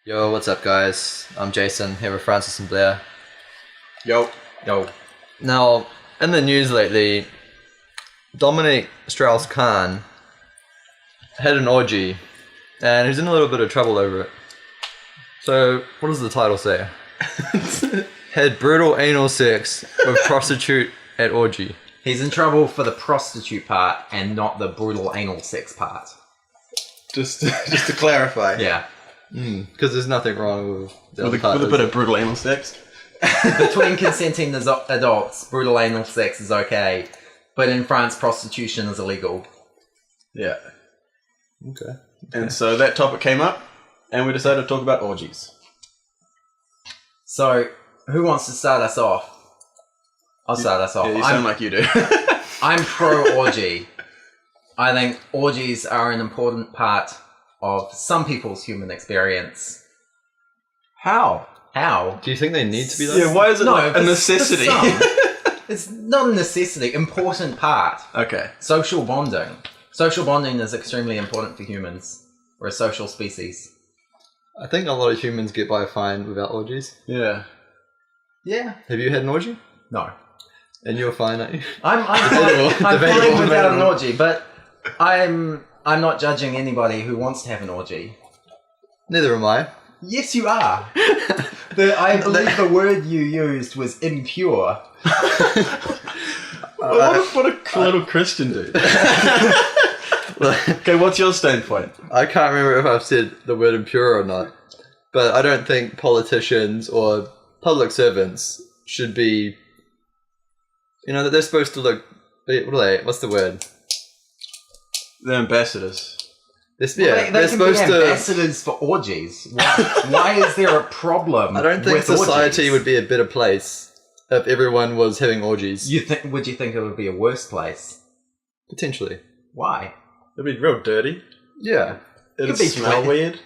Yo, what's up, guys? I'm Jason, here with Francis and Blair. Yo. Now, in the news lately, Dominic Strauss-Kahn had an orgy, and he's in a little bit of trouble over it. So, what does the title say? Had brutal anal sex with prostitute at orgy. He's in trouble for the prostitute part and not the brutal anal sex part. Just to clarify. Yeah. Because there's nothing wrong with the other With part, a is bit there? of brutal anal sex. Between consenting adults, brutal anal sex is okay, but in France, prostitution is illegal. Yeah. Okay. And so that topic came up, and we decided to talk about orgies. So, who wants to start us off? I'll start us off. Yeah, you sound like you do. I'm pro-orgy. I think orgies are an important part of some people's human experience. How? How? Do you think they need to be like Yeah, why is it like a for necessity? some. It's not a necessity. Important part. Okay. Social bonding. Social bonding is extremely important for humans. We're a social species. I think a lot of humans get by fine without orgies. Yeah. Yeah. Have you had an orgy? No. And you're fine, aren't you? I'm Debatable. fine Debatable. without an orgy, but I'm not judging anybody who wants to have an orgy. Neither am I. Yes, you are. I believe the word you used was impure. What a little Christian dude. Okay, what's your standpoint? I can't remember if I've said the word impure or not, but I don't think politicians or public servants should be, that they're supposed to look, what are they, what's the word? The ambassadors. They They're can be supposed to, ambassadors for orgies. Why is there a problem? I don't think with society orgies? would be a better place if everyone was having orgies. Would you think it would be a worse place? Potentially. Why? It'd be real dirty. Yeah. It'd Could be smell clean. weird.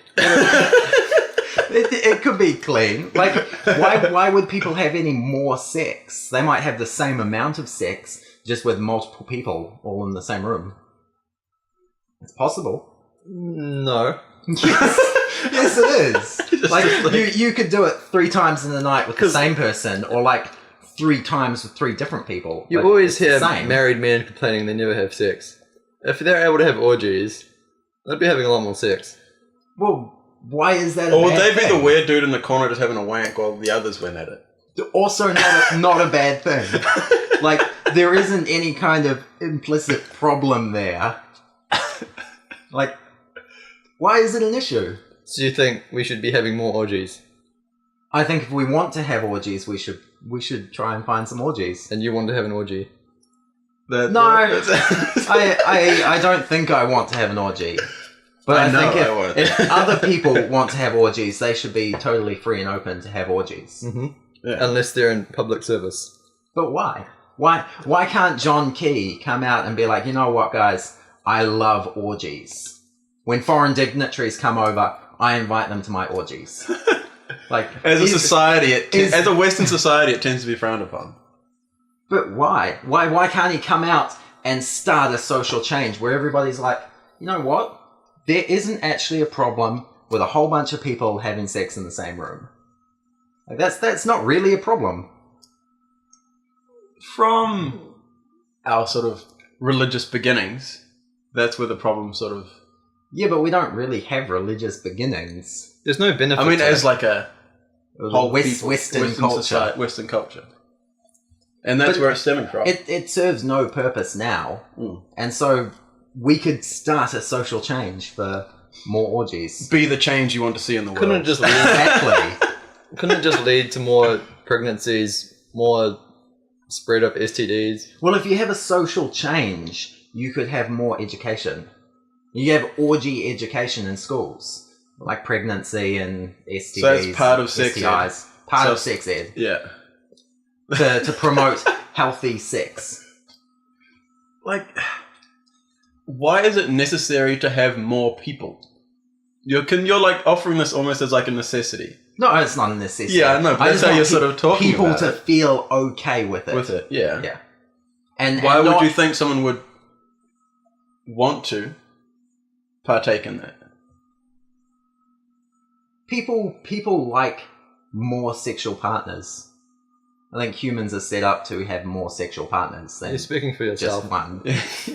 It could be clean. Like, why would people have any more sex? They might have the same amount of sex, just with multiple people all in the same room. It's possible. No. Yes, it is. Like, you could do it 3 times in the night with the same person, or like 3 times with 3 different people. You but always it's the hear same. married men complaining they never have sex. If they're able to have orgies, they'd be having a lot more sex. Well, why is that? Or would bad they be thing? the weird dude in the corner just having a wank while the others went at it? Also, not a bad thing. Like, there isn't any kind of implicit problem there. Like, why is it an issue? So you think we should be having more orgies? I think if we want to have orgies, we should try and find some orgies. And you want to have an orgy? No, I don't think I want to have an orgy. But I think if other people want to have orgies, they should be totally free and open to have orgies. Mm-hmm. Yeah. Unless they're in public service. But why? Why can't John Key come out and be like, you know what, guys? I love orgies. When foreign dignitaries come over, I invite them to my orgies. Like, as a society, as a Western society, it tends to be frowned upon. But why? Why can't he come out and start a social change where everybody's like, you know what? There isn't actually a problem with a whole bunch of people having sex in the same room. Like, that's not really a problem. From our sort of religious beginnings, that's where the problem sort of... Yeah, but we don't really have religious beginnings. There's no benefit. I mean, to as it. like a whole Western culture. society, Western culture. And that's where it's stemming from. It serves no purpose now. And so we could start a social change for more orgies. Be the change you want to see in the Couldn't it world. just lead, Exactly. couldn't it just lead to more pregnancies, more spread of STDs? Well, if you have a social change, you could have more education. You have orgy education in schools, like pregnancy and STDs. So it's part of sex STIs. ed. Part So- of sex ed. Yeah. To promote healthy sex. Like, why is it necessary to have more people? You're like offering this almost as like a necessity. No, it's not a necessity. Yeah, I know, but I that's just how want you're sort of talking people about to it. feel okay with it. With it, yeah. Yeah. And Why and would not- you think someone would want to partake in that? people like more sexual partners. I think humans are set up to have more sexual partners than You're speaking for yourself. just one. Just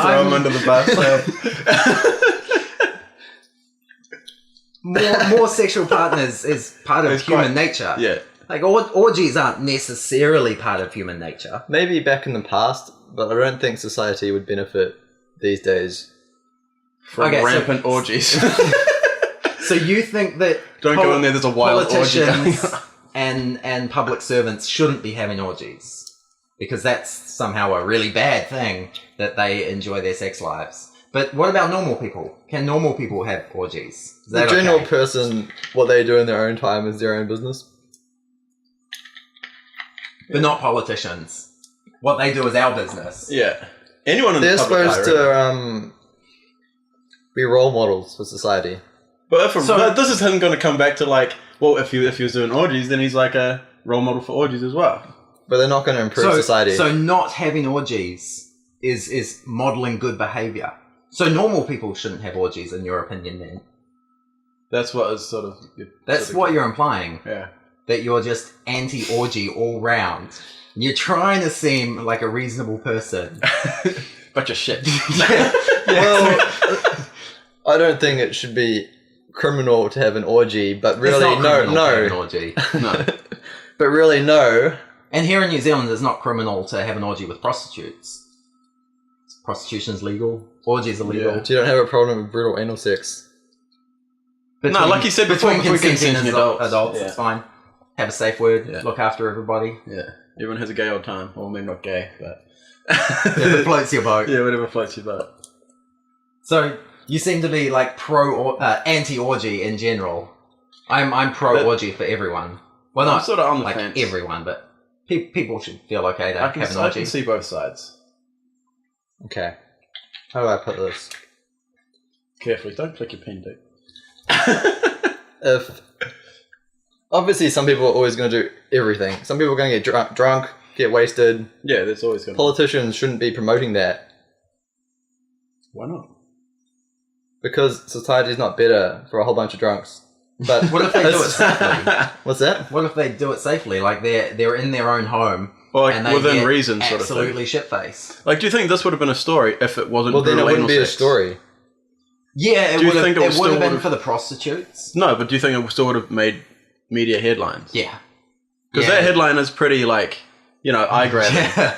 throw him under the bus. More sexual partners is part of It's human quite- nature. Yeah. Like orgies aren't necessarily part of human nature. Maybe back in the past, but I don't think society would benefit these days. From Okay, so- rampant orgies. So you think that Don't go in there, there's a wild orgy going politicians on. and public servants shouldn't be having orgies because that's somehow a really bad thing that they enjoy their sex lives. But what about normal people? Can normal people have orgies? Is The that general okay? person, what they do in their own time is their own business. But not politicians. What they do is our business. Yeah. Anyone in They're the public supposed eye, really. to be role models for society. But So- but this is him going to come back to like, well, if he was doing orgies, then he's like a role model for orgies as well. But they're not going to improve society. So not having orgies is modeling good behavior. So normal people shouldn't have orgies, in your opinion, then. That's what is sort of. That's what you're implying. Yeah. That you're just anti-orgy all round. You're trying to seem like a reasonable person. Bunch of shit. Well, I don't think it should be criminal to have an orgy, but It's really, not criminal to have an no. orgy. No. But really, no. And here in New Zealand, it's not criminal to have an orgy with prostitutes. Prostitution's legal. Orgies are legal. Yeah. So you don't have a problem with brutal anal sex. No, like you said before, between between consenting consenting adults, yeah. it's fine. Have a safe word. Yeah. Look after everybody. Yeah. Everyone has a gay old time. Well, maybe not gay, but. If it floats your boat. Yeah, whatever floats your boat. So you seem to be like anti-orgy in general. I'm pro-orgy for everyone. Well, I'm not sort of on the like fence. everyone, but people should feel okay to I have can, an I orgy. can see both sides. Okay. How do I put this? Carefully, don't click your pen, Dick. If obviously some people are always going to do everything. Some people are going to get drunk, get wasted. Yeah, there's always going to Politicians shouldn't be promoting that Why not? because society is not better for a whole bunch of drunks. But What if they do it safely? What's that? What if they do it safely? Like they're in their own home Or like and they within get reason, sort of absolutely thing. shit-faced. Like, do you think this would have been a story if it wasn't Well, then it brutal wouldn't anal be a sex? story. Yeah, Do you it would think it have still been would've- for the prostitutes. No, but do you think it still would have made media headlines? Yeah. Because that headline is pretty, like, eye-grabbing. Yeah.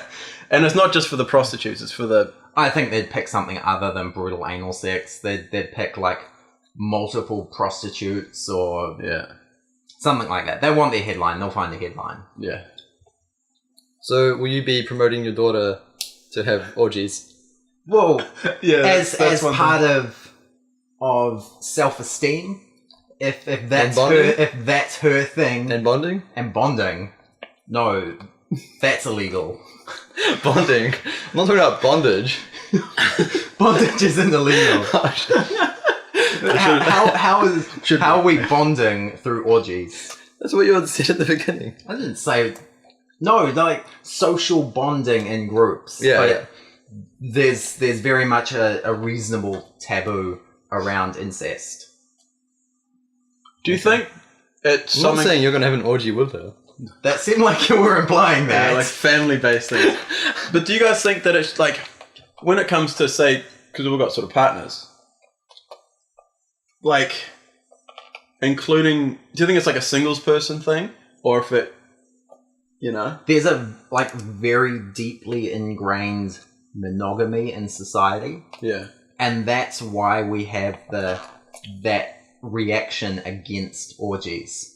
And it's not just for the prostitutes, it's for the... I think they'd pick something other than brutal anal sex. They'd pick like multiple prostitutes or Yeah. something like that. They want their headline. They'll find the headline. Yeah. So will you be promoting your daughter to have orgies? Well, Yeah, as part of self-esteem, if that's her thing, And bonding? and bonding, no, that's illegal. Bonding? I'm not talking about bondage. Bondage isn't illegal. How are we bonding through orgies? That's what you had said at the beginning. I didn't say no. Like social bonding in groups. Yeah, but yeah. There's very much a reasonable taboo around incest. Do you think it's I'm not something... saying you're going to have an orgy with her. That seemed like you were implying that. Yeah, like family-based things. But do you guys think that it's like, when it comes to, say, because we've got sort of partners, like, including, do you think it's like a singles person thing? Or if it, There's a very deeply ingrained monogamy in society, Yeah. and that's why we have that reaction against orgies.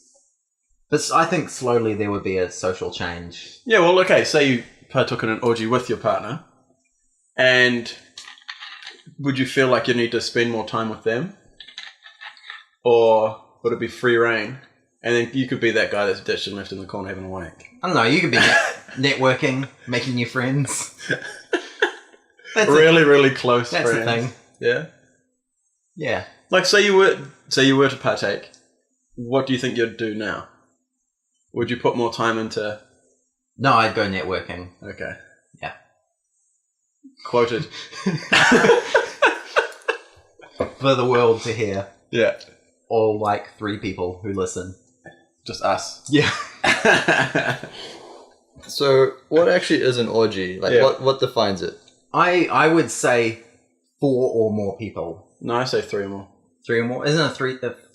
But I think slowly there would be a social change. Yeah, well, okay, say you partook in an orgy with your partner, and would you feel like you need to spend more time with them? Or would it be free reign? And then you could be that guy that's ditched and left in the corner having a wank. I don't know. You could be networking, making new friends. That's Really, really close That's friends. the thing. Yeah? Yeah. Like, say you were to partake, what do you think you'd do now? Would you put more time into... No, I'd go networking. Okay. Yeah. Quoted. For the world to hear. Yeah. or like 3 people who listen? Just us. Yeah. So, what actually is an orgy? Like, Yeah. what defines it? I would say 4 or more people. No, I say 3 or more. 3 or more? Isn't a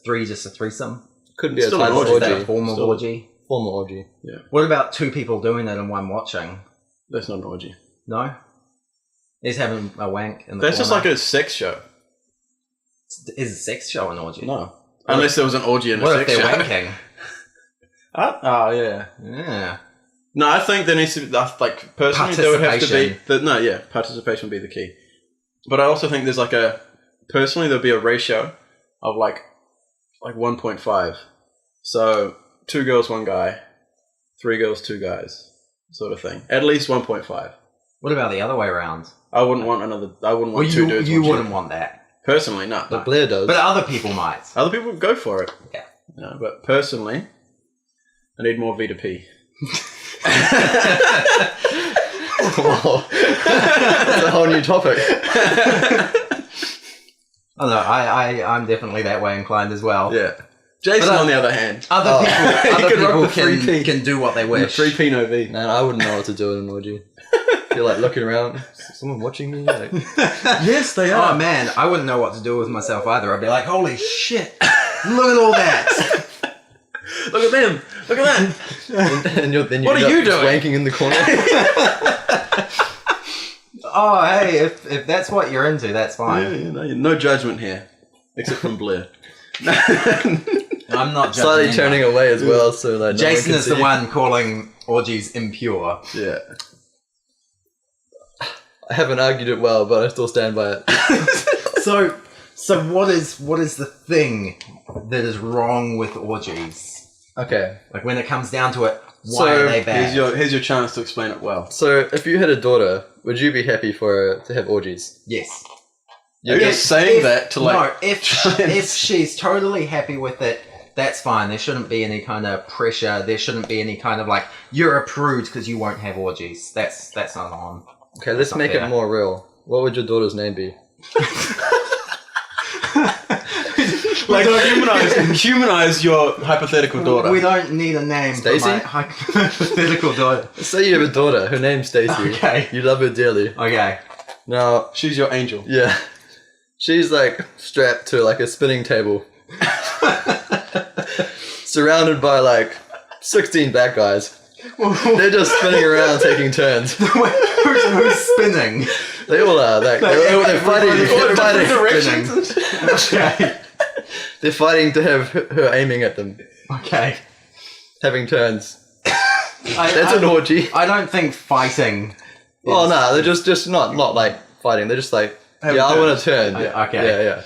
3 just a threesome? Could be a Still type an of orgy, Is that a orgy. form of Still- orgy? Formal orgy. What about 2 people doing it and 1 watching? That's not an orgy. No? He's having a wank in the That's just corner. like a sex show. Is a sex show an orgy? No. Unless there was an orgy in a What if sex they're show. wanking? Oh, yeah. Yeah. No, I think there needs to be, like, personally, there would have to be... Participation. Participation would be the key. But I also think there's like personally, there'll be a ratio of like 1.5. So, 2 girls, 1 guy, 3 girls, 2 guys, sort of thing. At least 1.5. What about the other way around? I wouldn't want 2 dudes. You 1 wouldn't chick. want that. Personally, no. But Blair does. But other people might. Other people go for it. Okay. No, but personally, I need more V to P. Wow. That's a whole new topic. Oh no, I'm definitely that way inclined as well. Yeah. Jason, But, on the other hand, Other He could rock people the 3P. can do what they wish. 3P no V. Man, I wouldn't know what to do in an orgy. You're like looking around. Is someone watching me? Like, Yes, they Oh man, I wouldn't know what to do with myself either. I'd be like, holy shit, look at all that. Look at them. Look at that. and then you What end are up you doing? wanking in the corner. Oh hey, if that's what you're into, that's fine. Yeah, no judgment here, except from Blair. I'm not judging Slightly anyone. turning away as well, so like no Jason one is can the see. one calling orgies impure. Yeah. I haven't argued it well, but I still stand by it. So what is the thing that is wrong with orgies? Okay, Like when it comes down to it, why So, are they bad? Here's your chance to explain it well. so if you had a daughter, would you be happy for her to have orgies? Yes. You're just saying that to like. No, if try and- if she's totally happy with it, that's fine. There shouldn't be any kind of pressure. There shouldn't be any kind of like you're a prude because you won't have orgies. That's not on. Okay, let's not make fair. it more real. What would your daughter's name be? Like humanize your hypothetical daughter. We don't need a name Stacey? for my hypothetical daughter. Say you have a daughter. Her name's Stacy. Okay. You love her dearly. Okay. Now, She's your angel. yeah, she's like strapped to like a spinning table, surrounded by like 16 bad guys. They're just spinning around, taking turns. Who's spinning? They all are. Like, they're fighting. They're fighting. Directions. Okay. They're fighting to have her aiming at them, Okay. having turns. I, That's an orgy. I don't think fighting. Oh no, they're just not like fighting. They're just like, Have yeah, I want turns. to turn. Yeah, okay. Yeah.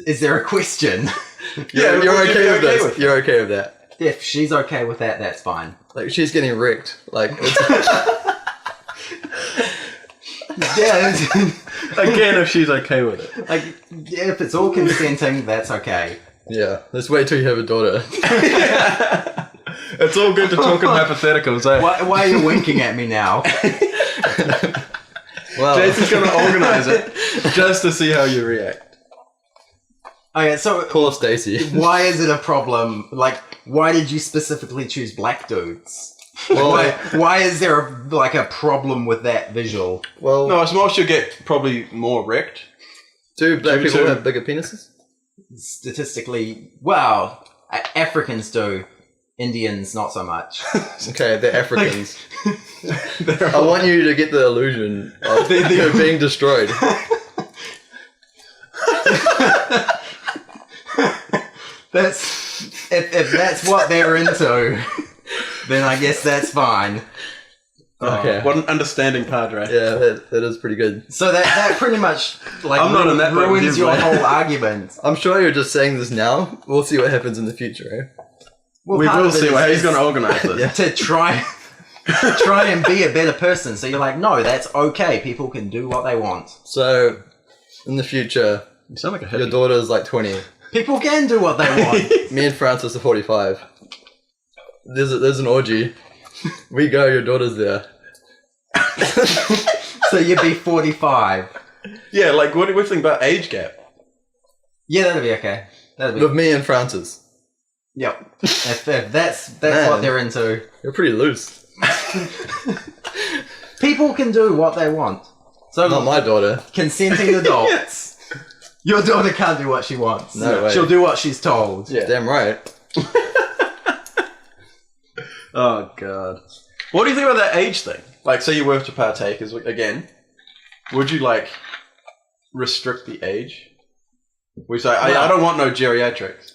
Is there a question? You're would you okay be with okay this. with You're okay with that. If she's okay with that, that's fine. Like she's getting wrecked. Like it's, Yeah. Again, if she's okay with it. Like, if it's all consenting, that's okay. yeah. Let's wait till you have a daughter. It's all good to talk in hypotheticals, eh? Why are you winking at me now? Wow. Jason's gonna organize it just to see how you react. Okay, so Poor Stacy. why is it a problem? Like, why did you specifically choose black dudes? Well, Why is there a problem with that visual? well, No, it's more she'll get probably more wrecked. do black me people too. have bigger penises? Statistically, well, Africans do. Indians, not so much. Okay, they're Africans. I want you to get the illusion of they're being destroyed. That's if that's what they're into, then I guess that's fine. Okay. What an understanding padre. Yeah, that is pretty good. So that pretty much like I'm not in that boat with ruins you, your mate. whole argument. I'm sure you're just saying this now. We'll see what happens in the future. Eh? Well, We part will of it see how is- he's going to organise this. Yeah. to try and be a better person. So you're like, no, that's okay. People can do what they want. So, in the future, You sound like a your hippie. daughter's like 20. People can do what they want. Me and Francis are 45. There's an orgy. We go, your daughter's there. So you'd be 45. Yeah, like what do we think about age gap? Yeah, that'd be okay. That'd be. With me and Francis. Yep. If that's Man. what they're into. You're pretty loose. People can do what they want. So Not my daughter. consenting adults. Your daughter can't do what she wants. No way. She'll do what she's told. Yeah. Damn right. Oh god. What do you think about that age thing? Like, say you were to partake, again, would you like restrict the age? We say, I don't want no geriatrics.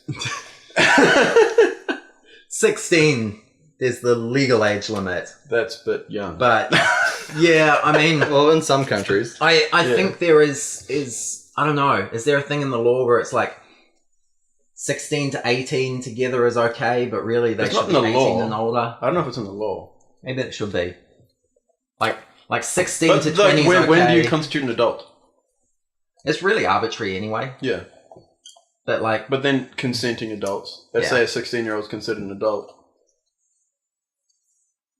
16 is the legal age limit. That's a bit young. But yeah, I mean, Well, in some countries. I think there is I don't know, is there a thing in the law where it's like 16 to 18 together is okay, but really they It's should not be in the 18 law. and older? I don't know if it's in the law. Maybe it should be. Like 16 But to like, 20 is okay. when do you constitute an adult? It's really arbitrary anyway. Yeah. But like, But then consenting adults. Let's Yeah. say a 16-year-old is considered an adult.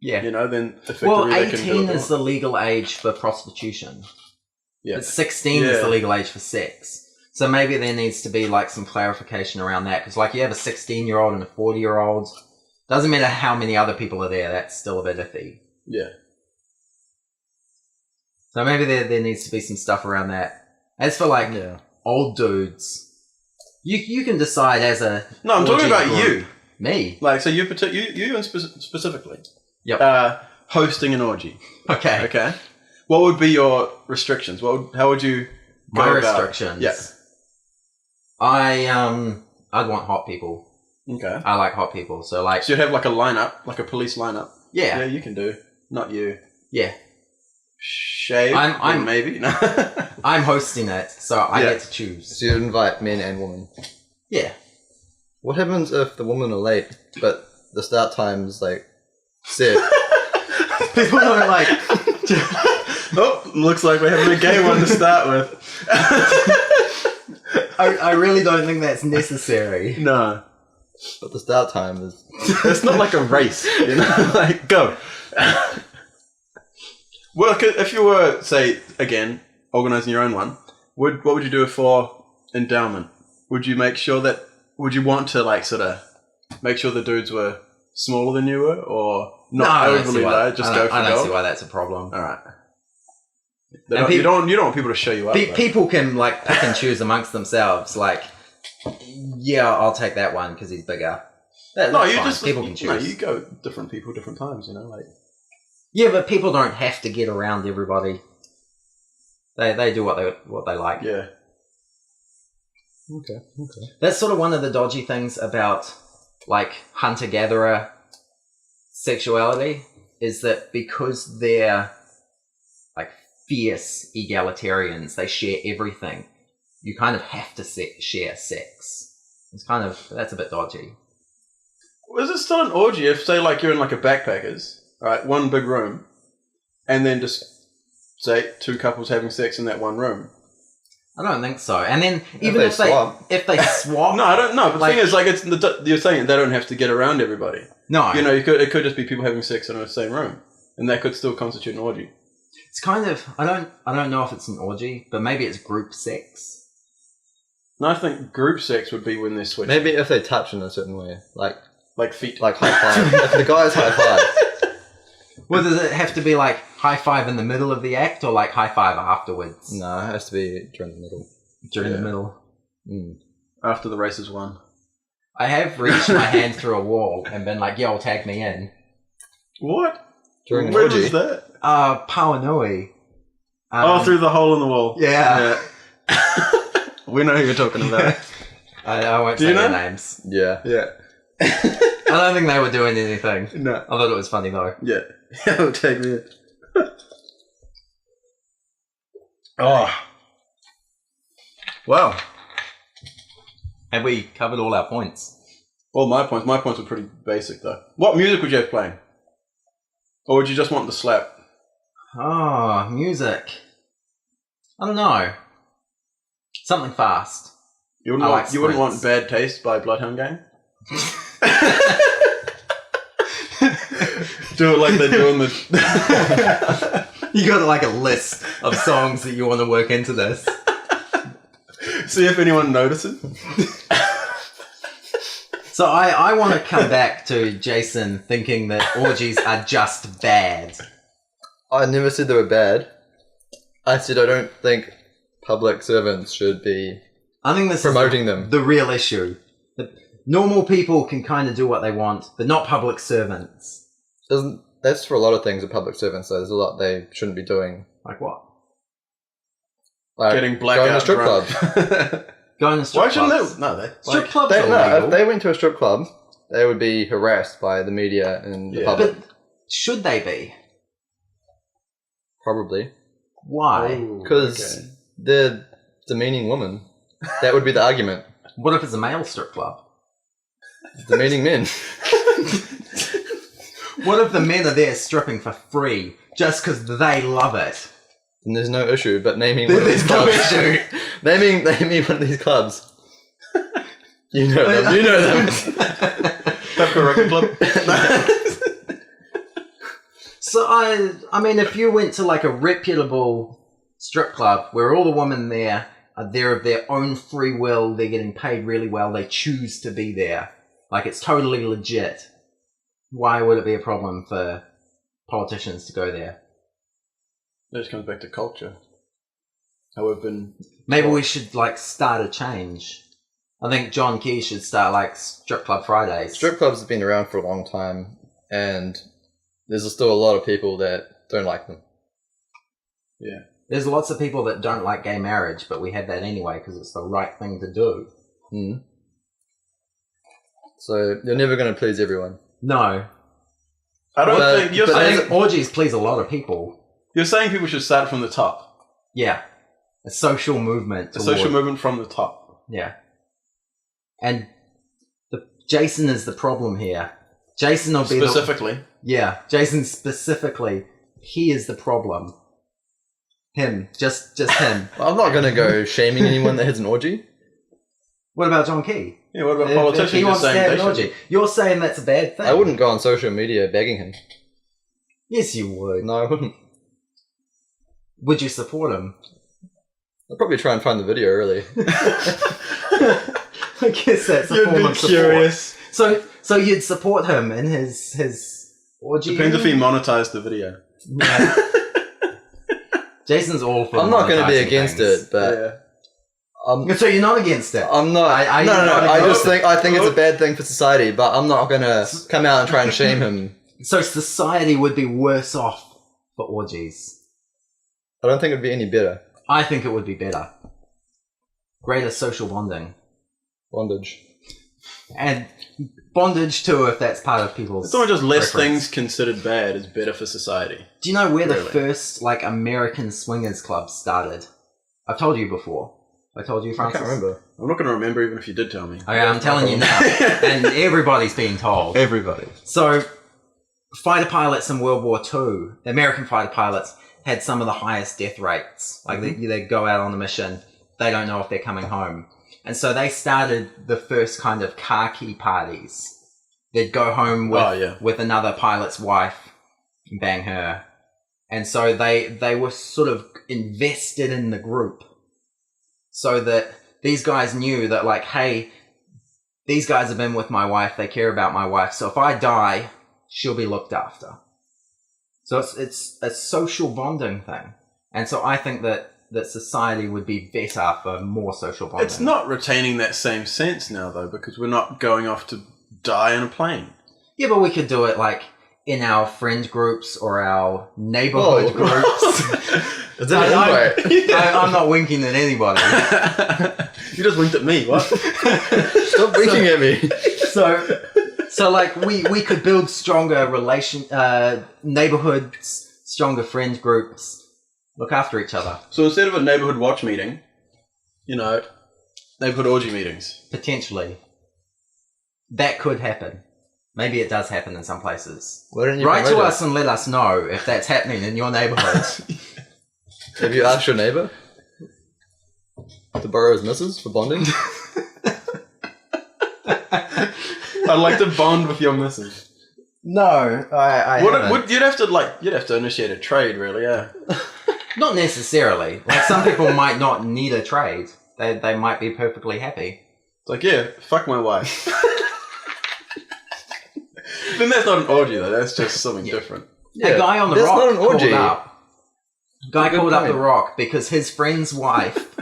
yeah. You know, then effectively Well, they can do 18 what is the legal age for prostitution. Yeah. But 16 is Yeah. the legal age for sex. So maybe there needs to be like some clarification around that. Because like you have a 16-year-old and a 40-year-old. Doesn't matter how many other people are there. That's still a bit iffy. Yeah. So maybe there needs to be some stuff around that. As for like Yeah. old dudes, you can decide as a No, I'm talking orgy about group. you. Me. Like, so you specifically. Yep. Hosting an orgy. Okay. Okay. What would be your restrictions? How would you go My about- restrictions. Yeah. I'd want hot people. Okay. I like hot people. So like, So you'd have like a lineup, like a police lineup. yeah. Yeah, you can do. Not you. Yeah. Shave. I'm- maybe. No. I'm hosting it, so I Yeah. get to choose. So you invite men and women. Yeah. What happens if the women are late, but the start time's like set? People don't like. Oh, looks like we're having a gay one to start with. I really don't think that's necessary. No. But the start time is. It's not like a race, you know? Like, go. Well, if you were, say, again, organising your own one, what would you do for endowment? Would you make sure that, would you want to, like, sort of make sure the dudes were smaller than you were, or not overly large, just go for I don't see gold? why that's a problem. Alright. And You don't want people to show you up. though. People can like pick and choose amongst themselves. Like, yeah, I'll take that one because he's bigger. No, That's you fine. just people can choose. No, you go different people, different times. You know, like Yeah, but people don't have to get around everybody. They do what they like. yeah. Okay. That's sort of one of the dodgy things about like hunter-gatherer sexuality is that because they're like fierce egalitarians, they share everything. You kind of have to share sex. That's a bit dodgy. Is it still an orgy if, say, like you're in like a backpackers, right? One big room, and then just say two couples having sex in that one room? I don't think so. And then even they if they swap, No, I don't know. But Like- the thing is, like, you're saying they don't have to get around everybody. no, You know, it could just be people having sex in the same room, and that could still constitute an orgy. it's kind of I don't know if it's an orgy, but maybe it's group sex. No, I think group sex would be when they're switching, Maybe if they touch in a certain way, like feet. high five. If the guys high five, Well, does it have to be like high five in the middle of the act or like high five afterwards? no, it has to be during the middle. During Yeah. the middle. Mm. After the race is won. I have reached my hand through a wall and been like, yo, tag me in. What? During an Where orgy. was that? Pawanui. Through the hole in the wall. Yeah. We know who you're talking about. I won't Do say you their know? names. Yeah. Yeah. I don't think they were doing anything. No. I thought it was funny though. Yeah. It'll take me in. Oh. Wow. Have we covered all our points? Well, my points were pretty basic though. What music would you have playing? Or would you just want the slap? Oh, music. I don't know. Something fast. You wouldn't I want like you wouldn't want sprints. Bad Taste by Bloodhound Gang? Do it like they do in the You got like a list of songs that you want to work into this. See if anyone notices. So I want to come back to Jason thinking that orgies are just bad. I never said they were bad. I said I don't think public servants should be I think this promoting is them. the real issue. That normal people can kind of do what they want, but not public servants. That's for a lot of things with public servants, though. There's a lot they shouldn't be doing. Like what? Like Getting blackout going to strip drunk. clubs. Going to strip Why shouldn't clubs. they? No, they. Strip clubs No, are if illegal. they went to a strip club, they would be harassed by the media and the Yeah. public. But should they be? Probably. Why? Because they're demeaning women. That would be the argument. What if it's a male strip club? Demeaning men. What if the men are there stripping for free just because they love it? And there's no issue, but naming one of these There's no clubs. issue. naming one of these clubs. You know them. You know them. Pepper Record Club. So I mean, if you went to like a reputable strip club where all the women there are there of their own free will, they're getting paid really well, they choose to be there, like it's totally legit, why would it be a problem for politicians to go there? That just comes back to culture. How we've been. Maybe we should like start a change. I think John Key should start like strip club Fridays. Strip clubs have been around for a long time, and there's still a lot of people that don't like them. Yeah. There's lots of people that don't like gay marriage, but we have that anyway because it's the right thing to do. Mm. So you're never going to please everyone. No. I don't But- think you're but saying. I think orgies please a lot of people. You're saying people should start from the top. Yeah. A social movement. A social movement from the top. Yeah. And Jason is the problem here. Jason will be Specifically. Yeah. Jason specifically. He is the problem. Him. Just him. I'm not going to go shaming anyone that has an orgy. What about John Key? Yeah, what about If politicians he just wants to saying have they an orgy. should? You're saying that's a bad thing. I wouldn't go on social media begging him. Yes, you would. No, I wouldn't. Would you support him? I'd probably try and find the video early. I guess that's a You'd form be of support. curious. So you'd support him in his orgy? Depends if he monetized the video. Yeah. Jason's all for I'm not going to be monetizing against things. it, but Yeah. So you're not against it? I'm not. I no. I go- just think it's a bad thing for society, but I'm not going to come out and try and shame him. So society would be worse off for orgies. I don't think it'd be any better. I think it would be better. Greater social bonding. Bondage. And bondage too, if that's part of people's It's not just less preference. things considered bad is better for society. Do you know where the Really? first like American swingers club started? I've told you before. I told you, I Francis. can't remember. I'm not going to remember even if you did tell me. Okay, I'm telling you now. And everybody's being told. Everybody. So, fighter pilots in World War II, the American fighter pilots had some of the highest death rates. Like, they go out on a mission, they don't know if they're coming home. And so they started the first kind of khaki parties. They'd go home with another pilot's wife and bang her. And so they were sort of invested in the group. So that these guys knew that, like, hey, these guys have been with my wife, they care about my wife, so if I die, she'll be looked after. So it's a social bonding thing. And so I think that society would be better for more social bonding. It's not retaining that same sense now, though, because we're not going off to die in a plane. Yeah, but we could do it, like, in our friend groups or our neighborhood groups. Is that an invite? I'm not winking at anybody. You just winked at me, what? Stop winking at me. So like we could build stronger neighborhoods, stronger friend groups, look after each other. So instead of a neighborhood watch meeting, neighborhood orgy meetings. Potentially. That could happen. Maybe it does happen in some places. Why don't you Write to promote us and let us know if that's happening in your neighborhood. it? Have you asked your neighbour to borrow his missus for bonding? I'd like to bond with your missus. No, I haven't. You'd have to initiate a trade, really, yeah. Not necessarily. Like, some people might not need a trade. They might be perfectly happy. It's like, yeah, fuck my wife. Then that's not an orgy though. That's just something different. A guy on the that's rock not an orgy. called up. Guy Good called up the point. rock because his friend's wife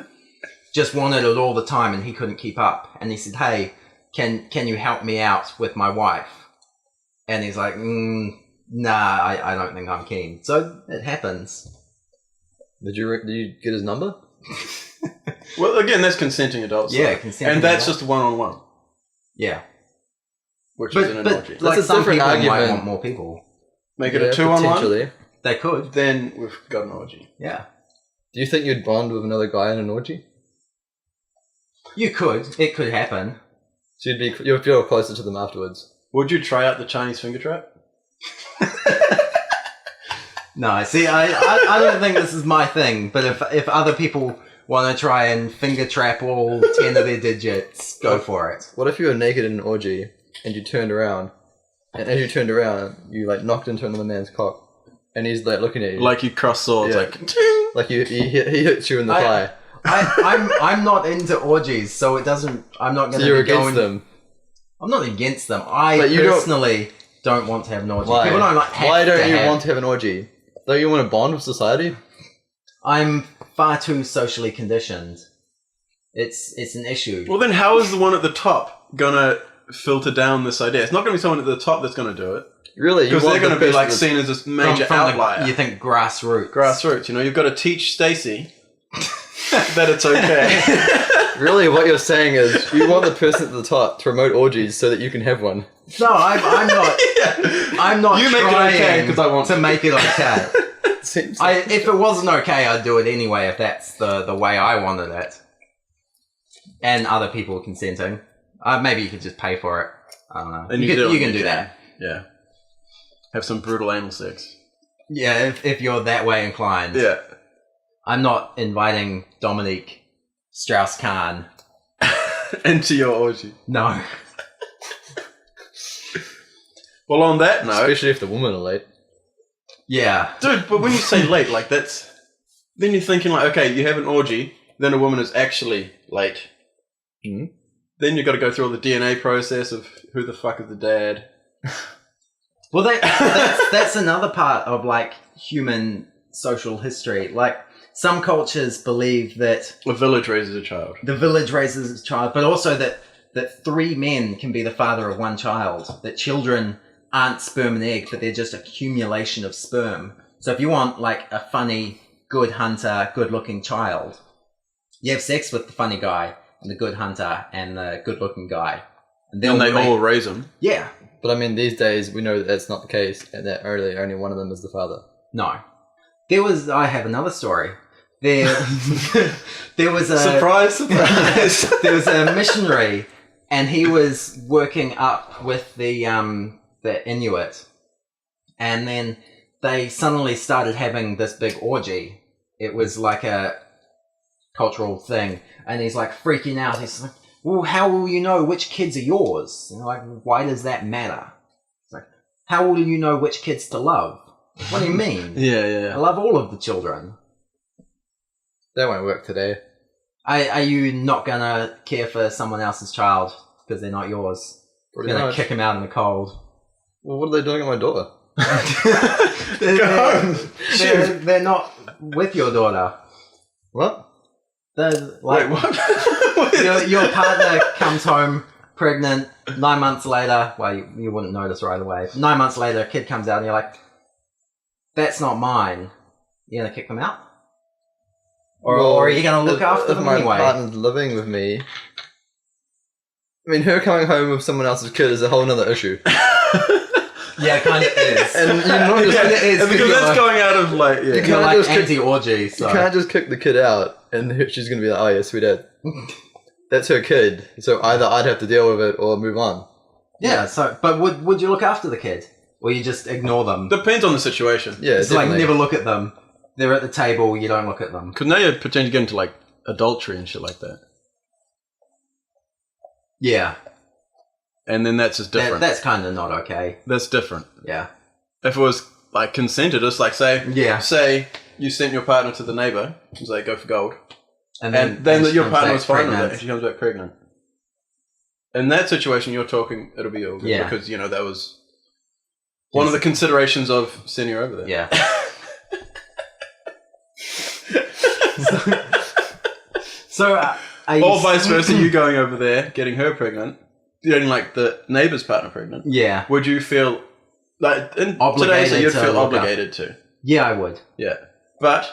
just wanted it all the time and he couldn't keep up. And he said, "Hey, can you help me out with my wife?" And he's like, "Nah, I don't think I'm keen." So it happens. Did you get his number? Well, again, that's consenting adults. Yeah, though. consenting and that's adults. just one-on-one, Yeah, which but isn't an orgy. like That's a some different people might argument. want more people. Make it a two-on-one, potentially. They could. then we've got an orgy. Yeah, Do you think you'd bond with another guy in an orgy? you could. It could happen. So you'd feel closer to them afterwards. Would you try out the Chinese finger trap? No, see, I don't think this is my thing. But if other people want to try and finger trap all 10 of their digits, go for it. What if you were naked in an orgy and you turned around, and as you turned around, you like knocked into another man's cock, and he's like looking at you, Like you cross swords, Yeah. like ting! like he hits you in the thigh. I'm not into orgies, so it doesn't. I'm not going So to you're be going. against them. I'm not against them. I But you don't- personally don't want to have an orgy. Why? People don't like. Have Why don't to you have- want to have an orgy? Don't you want to bond with society? I'm far too socially conditioned. It's an issue. Well, then how is the one at the top gonna filter down this idea? It's not gonna be someone at the top that's gonna do it, Really? because they're gonna be like seen as this major From outlier. you think grassroots? Grassroots, you know, you've got to teach Stacey that it's okay. Really, what you're saying is you want the person at the top to promote orgies so that you can have one. No, I'm not. I'm not You make it trying okay 'cause I want to make it okay. Seems If it wasn't okay, I'd do it anyway. If that's the way I wanted it, and other people consenting, maybe you could just pay for it. I don't know. In New You Zealand, can you do can. that. Yeah. Have some brutal anal sex. Yeah, if you're that way inclined. Yeah. I'm not inviting Dominique Strauss-Kahn. Into your orgy. No. Well, on that note, especially if the women are late. Yeah. dude, but when you say late, like that's, then you're thinking like, okay, you have an orgy, then a woman is actually late. Hmm? Then you've got to go through all the DNA process of who the fuck is the dad. Well, that's another part of like human social history. Like some cultures believe that A village raises a child. the village raises a child, but also that 3 men can be the father of 1 child. That children aren't sperm and egg, but they're just accumulation of sperm. So if you want like a funny, good hunter, good-looking child, you have sex with the funny guy and the good hunter and the good-looking guy, and Then they make- all raise them. yeah. But I mean, these days we know that that's not the case, and that only one of them is the father. No. I have another story. There was a... Surprise, surprise. there was a missionary, and he was working up with the Inuit, and then they suddenly started having this big orgy. It was like a cultural thing, and he's like freaking out. He's like, "Well, how will you know which kids are yours?" And they're like, "Why does that matter?" It's like, "How will you know which kids to love?" What do you mean? Yeah. I love all of the children. That won't work today. Are you not gonna care for someone else's child because they're not yours? Pretty You're gonna much. kick him out in the cold. Well, what are they doing at my door? They're not with your daughter. What? They're like, Wait, what? your partner comes home pregnant 9 months later. Well, you wouldn't notice right away. 9 months later, a kid comes out and you're like, "That's not mine." You're gonna kick them out? Or are you gonna look after if them my anyway? partner's living with me. I mean, her coming home with someone else's kid is a whole nother issue. Yeah, it kind of is. And you're not just, Yeah, it is, because you're that's like- going out of like, yeah. You You're can't like just kick- anti-orgy, so... you can't just kick the kid out and she's going to be like, "Oh yeah, sweet dad." That's her kid. So either I'd have to deal with it or move on. Yeah, so... But would you look after the kid? Or you just ignore them? Depends on the situation. Yeah, It's like definitely. never look at them. They're at the table, you don't look at them. Because now you're potentially getting into like adultery and shit like that. Yeah. And then that's just different. That's kind of not okay. That's different. Yeah. If it was like consented, it's like say Yeah. you sent your partner to the neighbor, and say go for gold. And then she your comes partner back was fine with pregnant. it, and she comes back pregnant. In that situation, you're talking, it'll be all good. Yeah. Because, that was one of the considerations of sending her over there. Yeah. So, are you Or vice versa, you going over there, getting her pregnant, getting like the neighbor's partner pregnant. Yeah. Would you feel like in Obligated today's you'd to feel look obligated to? Yeah, I would. Yeah. But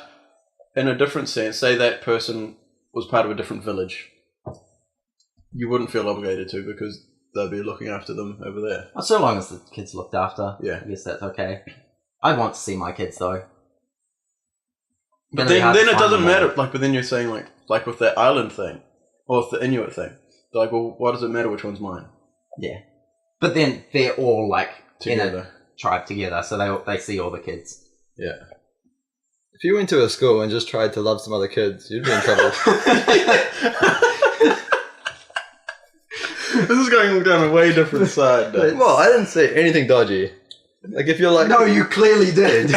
in a different sense, say that person was part of a different village, you wouldn't feel obligated to because they'd be looking after them over there. Well, so long as the kids looked after. Yeah. I guess that's okay. I'd want to see my kids though. But Gonna be hard then to it find doesn't them all. matter. Like, but then you're saying like with that island thing, or with the Inuit thing. They're like, well, why does it matter which one's mine? Yeah. But then they're all like in a Together. tribe together, so they see all the kids. Yeah. If you went to a school and just tried to love some other kids, you'd be in trouble. This is going down a way different side. Though. Well, I didn't say anything dodgy. Like, if you're like... No, you clearly did.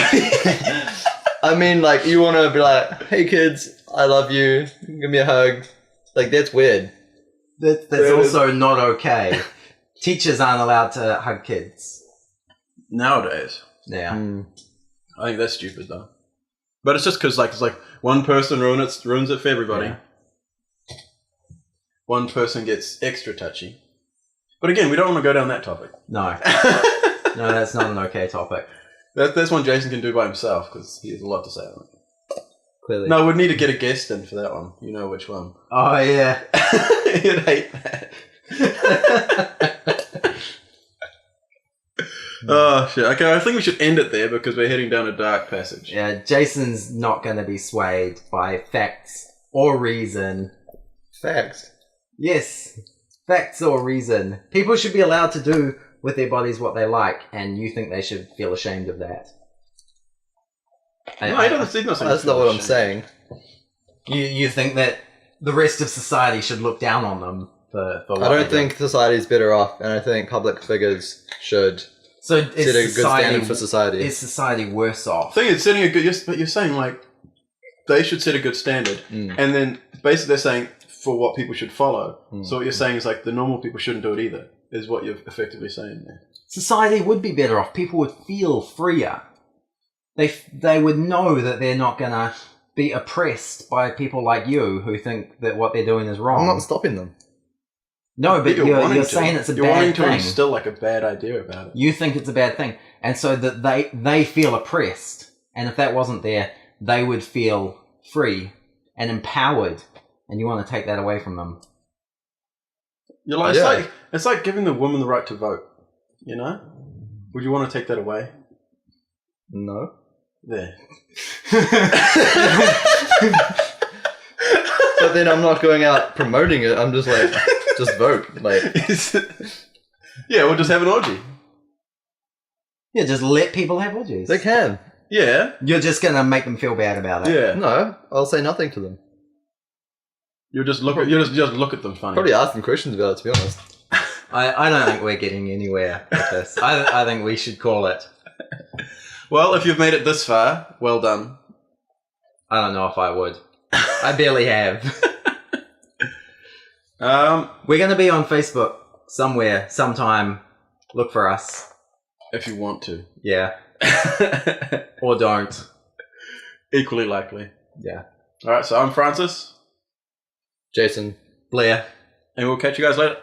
I mean, like, you want to be like, hey kids, I love you, give me a hug. Like, that's weird. That's also not okay. Teachers aren't allowed to hug kids. Nowadays, Yeah. I think that's stupid though. But it's just because it's like one person ruins it for everybody. Yeah. One person gets extra touchy. But again, we don't want to go down that topic. No. No, that's not an okay topic. That's one Jason can do by himself because he has a lot to say on it. Clearly. No, we'd need to get a guest in for that one. You know which one. Oh, yeah. You'd hate that. Oh, shit. Okay, I think we should end it there because we're heading down a dark passage. Yeah, Jason's not going to be swayed by facts or reason. Facts. Yes, facts or reason. People should be allowed to do with their bodies what they like, and you think they should feel ashamed of that. No, he doesn't. He's not saying That's not what I'm saying. You think that the rest of society should look down on them for what I don't they do. think society's better off, and I think public figures should So. set a good standard for society. Is society worse off? The thing is, setting a good. But you're saying like they should set a good standard, and then basically they're saying for what people should follow. So what you're saying is like the normal people shouldn't do it either. Is what you're effectively saying there. Society would be better off. People would feel freer. They would know that they're not gonna be oppressed by people like you who think that what they're doing is wrong. I'm not stopping them. No, but wanting you're to. saying it's a You're wanting bad to thing. instill like a bad idea about it. You think it's a bad thing, and so that they feel oppressed. And if that wasn't there, they would feel free and empowered. And you want to take that away from them. You're like, Yeah. it's like giving the woman the right to vote. You know? Would you want to take that away? No. There. But then I'm not going out promoting it. I'm just like, just vote. Like, Yeah, we'll just have an orgy. Yeah, just let people have orgies. they can. Yeah. You're just gonna make them feel bad about it. Yeah. No, I'll say nothing to them. You just look at them funny. Probably ask them questions about it, to be honest. I don't think we're getting anywhere with this. I think we should call it. Well, if you've made it this far, well done. I don't know if I would. I barely have. We're gonna be on Facebook somewhere, sometime. Look for us. If you want to. Yeah. Or don't. Equally likely. Yeah. Alright, so I'm Francis, Jason. Blair. and we'll catch you guys later.